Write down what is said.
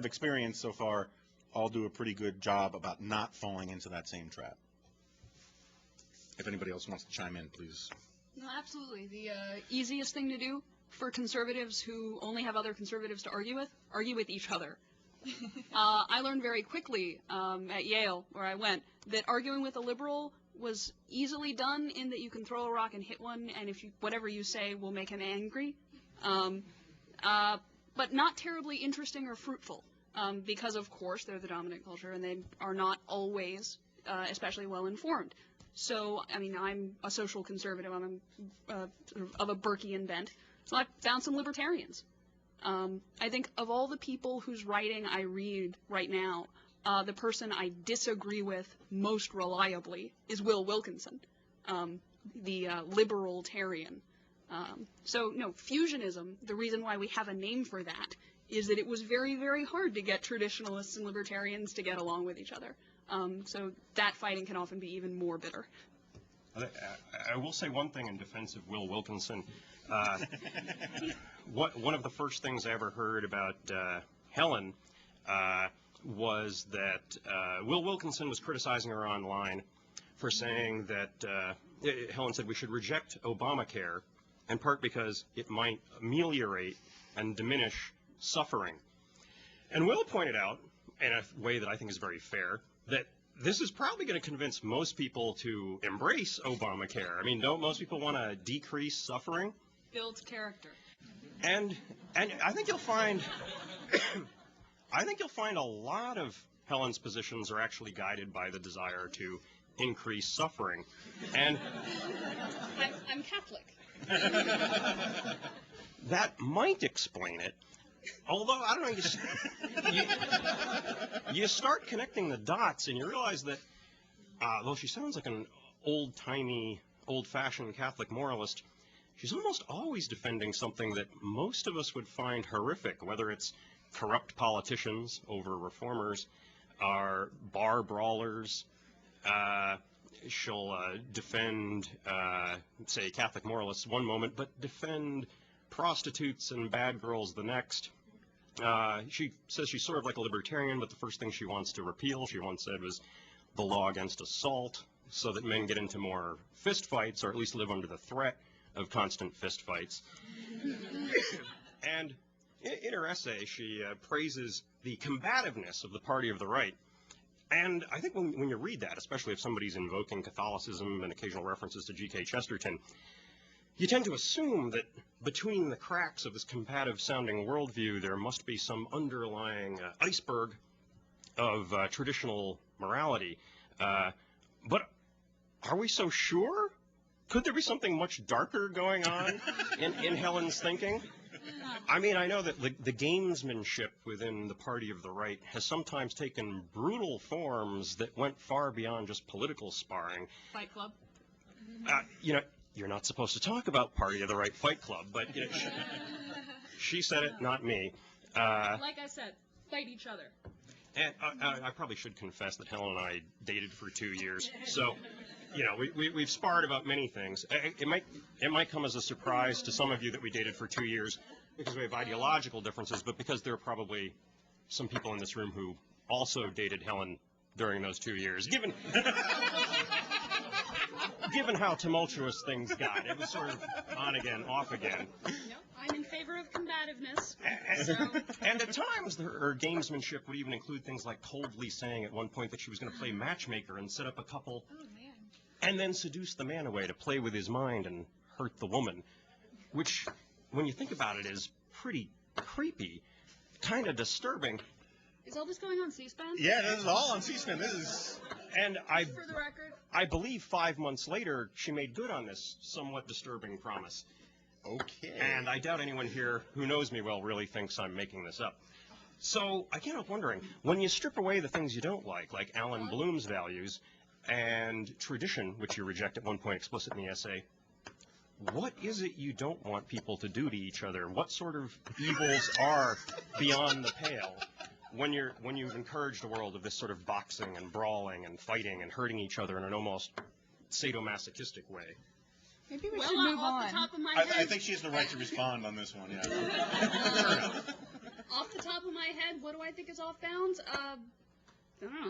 experience so far all do a pretty good job about not falling into that same trap. If anybody else wants to chime in, please. No, absolutely. The easiest thing to do for conservatives who only have other conservatives to argue with each other. I learned very quickly at Yale, where I went, that arguing with a liberal was easily done in that you can throw a rock and hit one, and whatever you say will make him angry. But not terribly interesting or fruitful, because of course they're the dominant culture and they are not always especially well informed. So, I mean, I'm a social conservative. I'm of a Burkean bent. So I found some libertarians. I think of all the people whose writing I read right now, the person I disagree with most reliably is Will Wilkinson, the liberal-tarian. So, no, fusionism, the reason why we have a name for that is that it was very, very hard to get traditionalists and libertarians to get along with each other. So that fighting can often be even more bitter. I will say one thing in defense of Will Wilkinson. One of the first things I ever heard about Helen was that Will Wilkinson was criticizing her online for saying that Helen said we should reject Obamacare, in part because it might ameliorate and diminish suffering. And Will pointed out, in a way that I think is very fair, that this is probably going to convince most people to embrace Obamacare. I mean, don't most people want to decrease suffering? Builds character. And I think you'll find a lot of Helen's positions are actually guided by the desire to increase suffering. And I'm Catholic. That might explain it. Although, I don't know, you start connecting the dots and you realize that, though she sounds like an old-timey, old-fashioned Catholic moralist, she's almost always defending something that most of us would find horrific, whether it's corrupt politicians over reformers, or bar brawlers. She'll defend, say, Catholic moralists one moment, but defend prostitutes and bad girls the next. She says she's sort of like a libertarian, but the first thing she wants to repeal, she once said, was the law against assault, so that men get into more fist fights, or at least live under the threat of constant fist fights. And in her essay, she praises the combativeness of the party of the right. And I think when you read that, especially if somebody's invoking Catholicism and occasional references to G.K. Chesterton, you tend to assume that between the cracks of this combative-sounding worldview, there must be some underlying iceberg of traditional morality. But are we so sure? Could there be something much darker going on in Helen's thinking? I mean, I know that the gamesmanship within the party of the right has sometimes taken brutal forms that went far beyond just political sparring. Fight Club? You know, you're not supposed to talk about Party of the Right Fight Club, but you know, she said it, not me. Like I said, fight each other. And I probably should confess that Helen and I dated for 2 years, so you know we've sparred about many things. It might come as a surprise to some of you that we dated for 2 years because we have ideological differences, but because there are probably some people in this room who also dated Helen during those 2 years. Given how tumultuous things got, it was sort of on again, off again. No, I'm in favor of combativeness. And at times, her gamesmanship would even include things like coldly saying at one point that she was going to play matchmaker and set up a couple, and then seduce the man away to play with his mind and hurt the woman, which, when you think about it, is pretty creepy, kind of disturbing. Is all this going on C-SPAN? Yeah, this is all on C-SPAN. This is... And For the record. I believe 5 months later, she made good on this somewhat disturbing promise. Okay. And I doubt anyone here who knows me well really thinks I'm making this up. So I can't help wondering, when you strip away the things you don't like Alan Bloom's values and tradition, which you reject at one point explicit in the essay, what is it you don't want people to do to each other? What sort of evils are beyond the pale? When you've encouraged a world of this sort of boxing and brawling and fighting and hurting each other in an almost sadomasochistic way. Maybe we should move off on. the top of my I head, think she has the right to respond on this one, yeah. Off the top of my head, what do I think is off bounds?